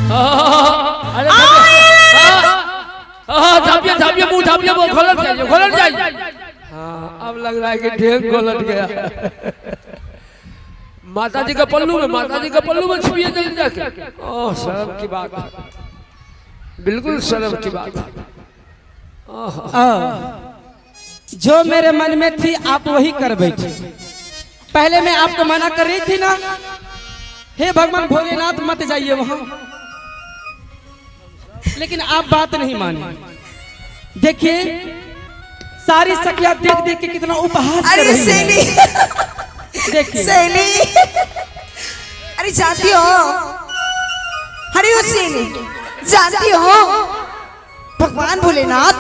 अरे झापिए झापिए मुंह झापिए वो खोलट जाइए। हाँ अब लग रहा है कि ढेर खोलट गया। माता जी का पल्लू में छुपिए जल्दी जाके। ओह शर्म की बात है, बिल्कुल शर्म की बात है। जो मेरे मन में थी आप वही कर बैठे। पहले मैं आपको मना कर रही थी ना, हे भगवान भोलेनाथ मत जाइए वहां, लेकिन आप बात नहीं माने। देखिए सारी सखियां देख देख के कितना उपहास कर रही है। देखिए सहेली, अरे जानती हो, अरे वो सहेली जानती हो, भगवान भोलेनाथ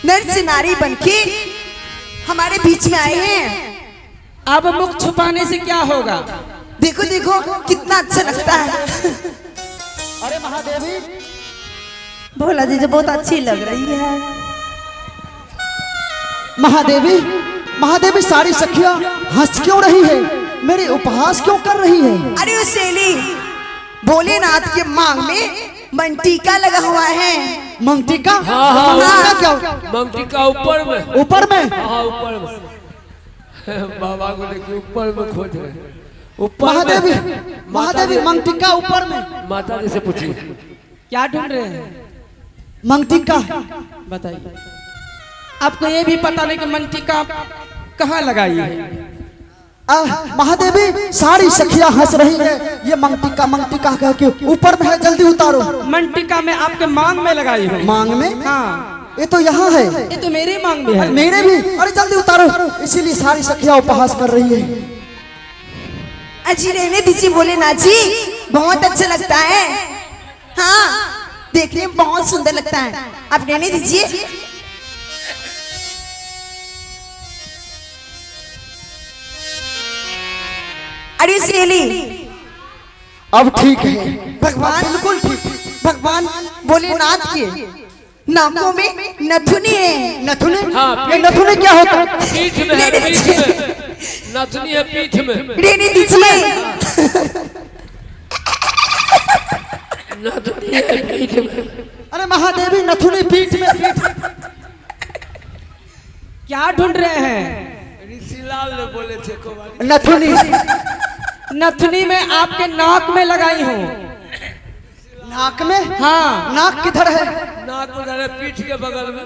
नर से नारी बनके हमारे बीच में आए हैं। अब मुख छुपाने से क्या होगा? देखो देखो कितना अच्छा लगता है। अरे महादेवी, भोला जी जो बहुत अच्छी लग रही है। महादेवी, महादेवी सारी सखियां हंस क्यों रही है? मेरे उपहास क्यों कर रही है? अरे वो सहेली, भोलेनाथ के मांग में मंगटीका लगा हुआ है। मंगटीका? हाँ क्या? मंगटीका ऊपर में। ऊपर में? हाँ ऊपर में। बाबा को देखिए ऊपर में खोज रहे हैं। ऊपर महादेवी, में। महादेवी मंगटीका ऊपर में। माता जी से पूछिए क्या ढूंढ रहे हैं? मंगटीका बताइए। आपको ये भी पता नहीं कि मंगटीका कहाँ लगाई है? महादेवी सारी सखियां हंस रही है। ये मंगटीका मंगटीका कह के ऊपर में है, जल्दी उतारो। मंगटीका मैं आपके मांग में लगाई हूँ। मांग में? हाँ ये तो यहाँ है। ये तो मेरे मांग में है। मेरे भी। अरे जल्दी उतारो, इसीलिए सारी सखियां उपहास कर रही है। अजी रहने दीजिए भोलेनाथ जी, बहुत अच्छा लगता है। हाँ देखने में बहुत सुंदर लगता है, आप रहने दीजिए। अरे सहेली, अब ठीक है। भगवान बिल्कुल ठीक। भगवान भोलेनाथ के नाकों में नथुनी है। नथुने? हाँ, ये नथुने क्या होता है? पीठ में है, पीठ में नथुनी है, पीठ में। रहने दीजिए। नथुनी है पीठ में। अरे महादेवी नथुनी पीठ में? क्या ढूंढ रहे हैं? ऋषिलाल ने बोले थे कुमारी। नथुनी? नथुनी में आपके नाक में लगाई हूँ। नाक में? हाँ। नाक किधर है? नाक उधर है, पीठ के बगल में।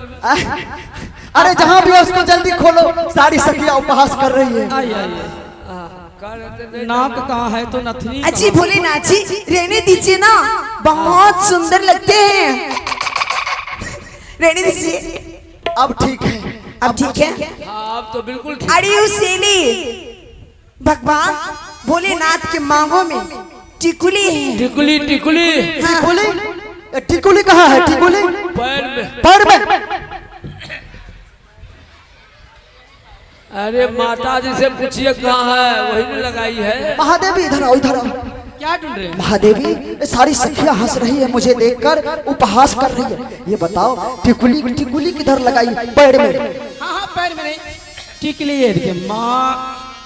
अरे जहाँ भी है उसको जल्दी खोलो, सारी सखियां उपहास कर रही है। आई आई नाक कहाँ है तो नथुनी? अजी भोलेनाथ जी रहने दीजिए ना, बहुत सुंदर लगते हैं। रहने दीजिए। अब ठीक है। अब ठीक है? हाँ अब तो बिल्कुल ठीक। अरे उस सहेली, भगवान भोलेनाथ के मांगों में टिकुली है। टिकुली टिकुली। हाँ। टिकुली? टिकुली कहाँ है? टिकुली पैर में। पैर में? अरे माता जी से पूछिए कहाँ है, वही में लगाई है। महादेवी इधर आओ, इधर आओ। क्या ढूंढ रहे हैं? महादेवी ये सारी सखियां हंस रही है, मुझे देखकर उपहास कर रही है। ये बताओ टिकुली टिकुली किधर लगाई? पैर में? हाँ हाँ पैर में नहीं, टिकली है देखिए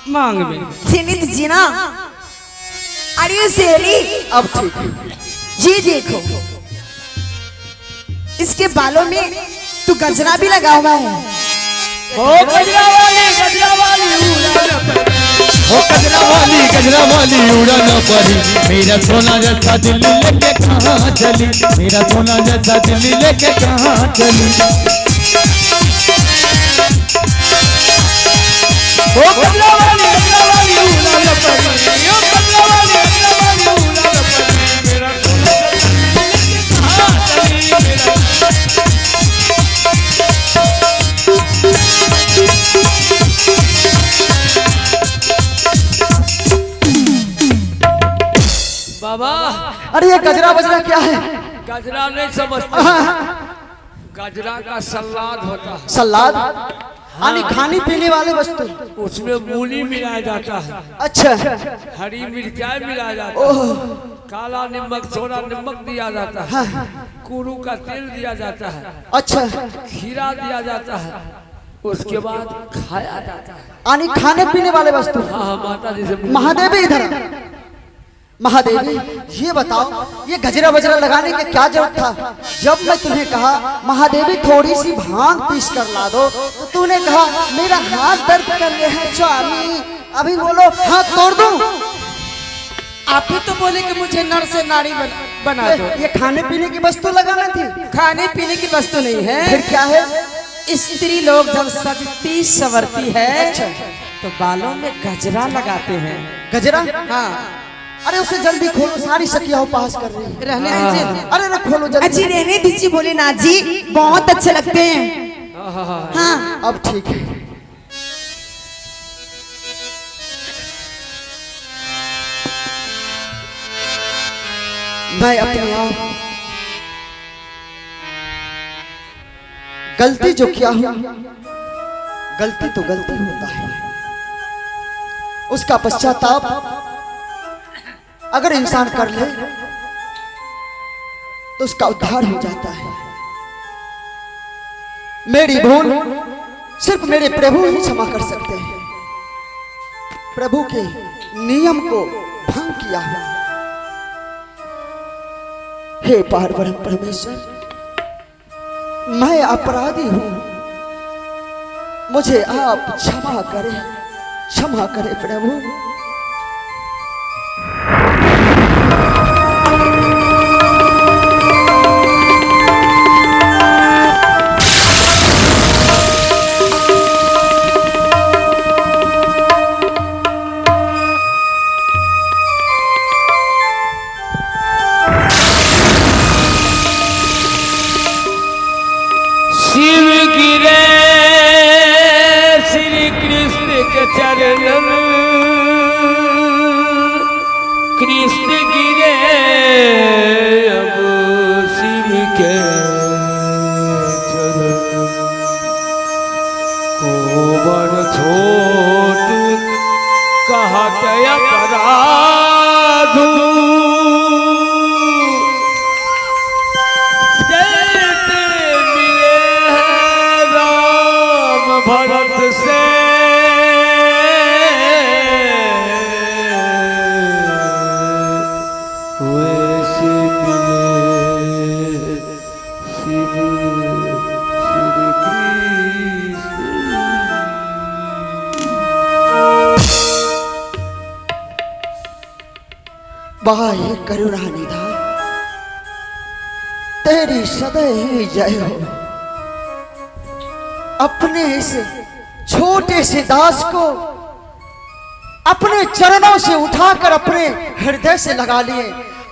मांग में। रहने दीजिए ना। अरे उस सहेली, अब ठीक है। ये देखो, इसके बालों में तो गजरा भी लगा हुआ है। ओ गजरा वाली उड़ा न परी। ओ गजरा वाली उड़ा न परी। मेरा सोना जैसा दिल लेके कहाँ चली? मेरा सोना जैसा दिल लेके कहाँ चली? ओ गजरा वाली उड़ा न परी। ओ गजरा वाली उड़ा न परी। मेरा सोना कहाँ चली? मेरा बाबा। अरे ये गजरा बजरा क्या है? गजरा नहीं समझते, गजरा का सलाद होता है। सलाद? यानी खाने पीने वाले वस्तु? उसमें मूली मिलाया जाता है, अच्छा। हरी मिर्चाई मिलाया जाता है, काला नमक सोडा नमक दिया जाता है, कुरू का तेल दिया जाता है, अच्छा। खीरा दिया जाता है, उसके बाद खाया जाता है। यानी खाने पीने वाले वस्तु। हाँ माता जी से। महादेवी इधर। महादेवी ये बताओ, ये गजरा वजरा लगाने की क्या जरूरत था? जब मैं तुम्हें कहा महादेवी थोड़ी सी भांग पीस कर ला दो, तो तूने कहा मेरा हाथ दर्द कर रहे हैं स्वामी, अभी बोलो हाथ तोड़ दूं? आप ही तो बोले कि मुझे नर से नारी बना दो। ये खाने पीने की वस्तु लगाना थी? खाने पीने की वस्तु नहीं है। फिर क्या है? स्त्री लोग जब सजती संवरती है अच्छा। तो बालों में गजरा लगाते हैं। गजरा? हाँ। अरे उसे जल्दी खोलो, सारी सखियां उपवास कर रही है। रहने दीजिए। अरे ना खोलो जल्दी। अजी रहने दीजिए भोलेनाथ जी, बहुत अच्छे लगते हैं। हाँ अब ठीक है। मैं अपने आप गलती जो किया हूं, गलती तो गलती होता है, उसका पश्चाताप अगर इंसान कर ले तो उसका उद्धार हो जाता है। मेरी भूल सिर्फ मेरे प्रभु ही क्षमा कर सकते हैं। प्रभु के नियम को भंग किया हुआ। हे पार्वती परमेश्वर, मैं अपराधी हूं, मुझे आप क्षमा करें, क्षमा करें प्रभु। कृष्ण गिरे अब शिव के चरण, कोवर छोट कहा क्या अपराधू, जैसे मिले राम भरत से बाहे करुणा निधान, तेरी सदैव जय हो। अपने इस छोटे से दास को अपने चरणों से उठाकर अपने हृदय से लगा लिए।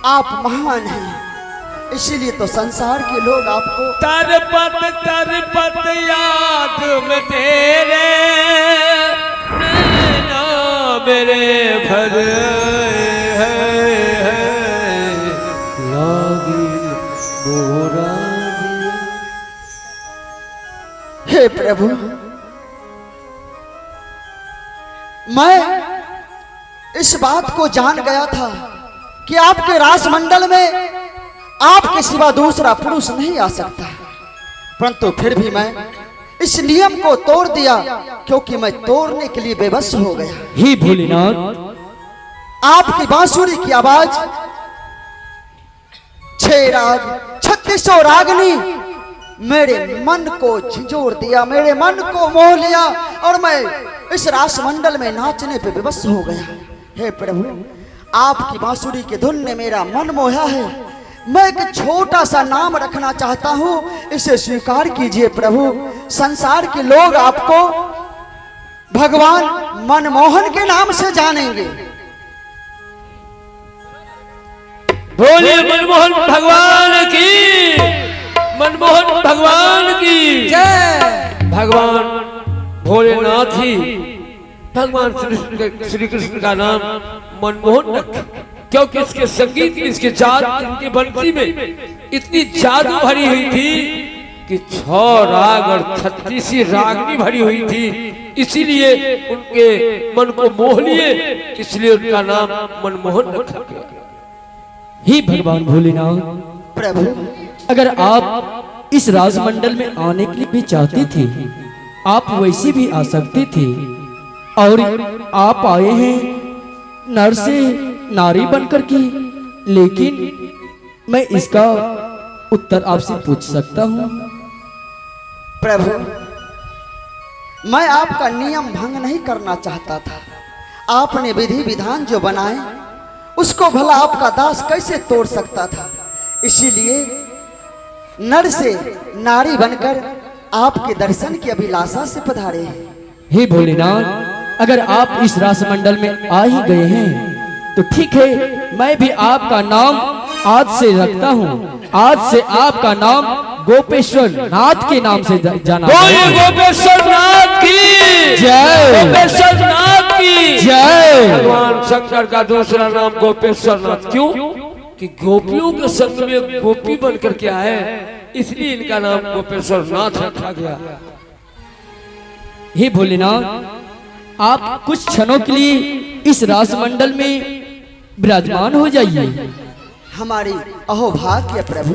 आप महान हैं, इसीलिए तो संसार के लोग आपको तरपत याद में तेरे नैना मेरे भर हे प्रभु, मैं इस बात को जान गया था कि आपके रासमंडल में आपके सिवा दूसरा पुरुष नहीं आ सकता, परंतु फिर भी मैं इस नियम को तोड़ दिया, क्योंकि मैं तोड़ने के लिए बेबस हो गया। हे भोलेनाथ, आपकी बांसुरी की आवाज 6 राग 3600 रागनी मेरे मन को झिझोर दिया, मेरे मन को मोह लिया, और मैं इस रासमंडल में नाचने पे विवश हो गया। हे प्रभु, आपकी बांसुरी की धुन ने मेरा मन मोहा है। मैं एक छोटा सा नाम रखना चाहता हूँ, इसे स्वीकार कीजिए प्रभु। संसार के लोग आपको भगवान मनमोहन के नाम से जानेंगे। बोलिए मनमोहन भगवान की, मनमोहन भगवान की जय। भगवान भोलेनाथ ही भगवान श्री कृष्ण का नाम मनमोहन रखे, क्योंकि इसके संगीत में, इसके जादू, इनकी बंसी में इतनी जादू भरी हुई थी कि 6 राग और 36 रागनी भरी हुई थी, इसीलिए उनके मन को मोह लिए, इसलिए उनका नाम मनमोहन रखा गया। हे भगवान भोलेनाथ, प्रभु, अगर आप इस राजमंडल में आने के लिए भी चाहते थे, आप वैसे भी आ सकते थे, और आप आए हैं नर से नारी बनकर की, लेकिन मैं इसका उत्तर आपसे पूछ सकता हूँ? प्रभु, मैं आपका नियम भंग नहीं करना चाहता था। आपने विधि विधान जो बनाए उसको भला आपका दास कैसे तोड़ सकता था। इसीलिए नर से नारी बनकर आपके दर्शन की अभिलाषा से पधारे हैं। हे भोलेनाथ, अगर आप इस रासमंडल में आ ही गए हैं तो ठीक है, मैं भी आपका नाम आज से रखता हूँ। आज से आपका नाम गोपेश्वर नाथ के नाम से जाना बोलिए गोपेश्वर नाथ की जय। गोपेश्वर नाथ की जय। भगवान शंकर का दूसरा नाम गोपेश्वर नाथ। क्यों? कि गोपियों के संग में गोपी बन करके आए, इसलिए इनका नाम गोपेश्वर नाथ रखा गया। हे भोलेनाथ, आप कुछ क्षणों के लिए इस रासमंडल में विराजमान हो जाइए। हमारी अहोभाग्य प्रभु।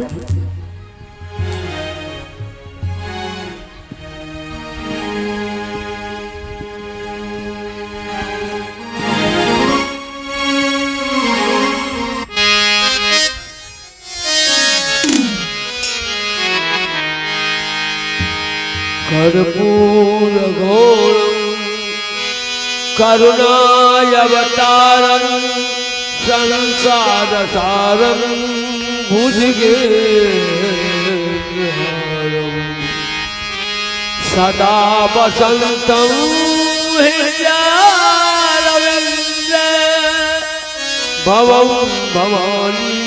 कर्पूर घोरम करुणावतारम संसार सारम भुजगेन्द्रहारम सदा वसंतम हृदयारविंदे भवं भवानी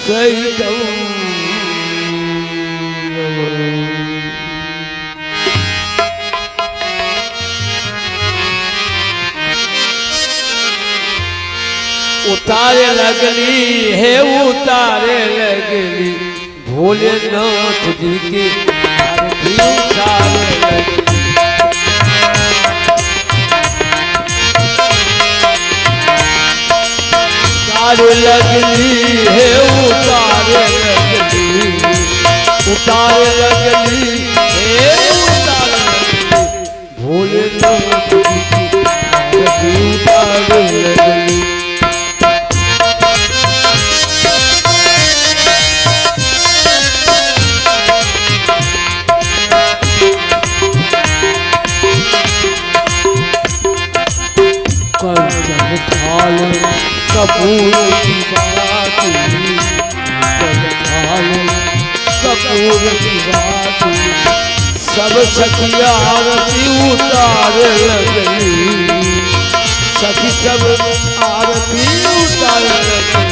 सहितं उतारे लगली है, उतारे लगली भोलेनाथ जी की आरती उतारे लगली। उतारे लगली है, उतारे लगली, उतारे लगली है, उतारे लगली भोलेनाथ जी की आरती उतारे लगली। कपूर की बाती, कपूर की बाती, सब सखिया आरती उतारे लगली, सखी सब आरती उतारे लगली।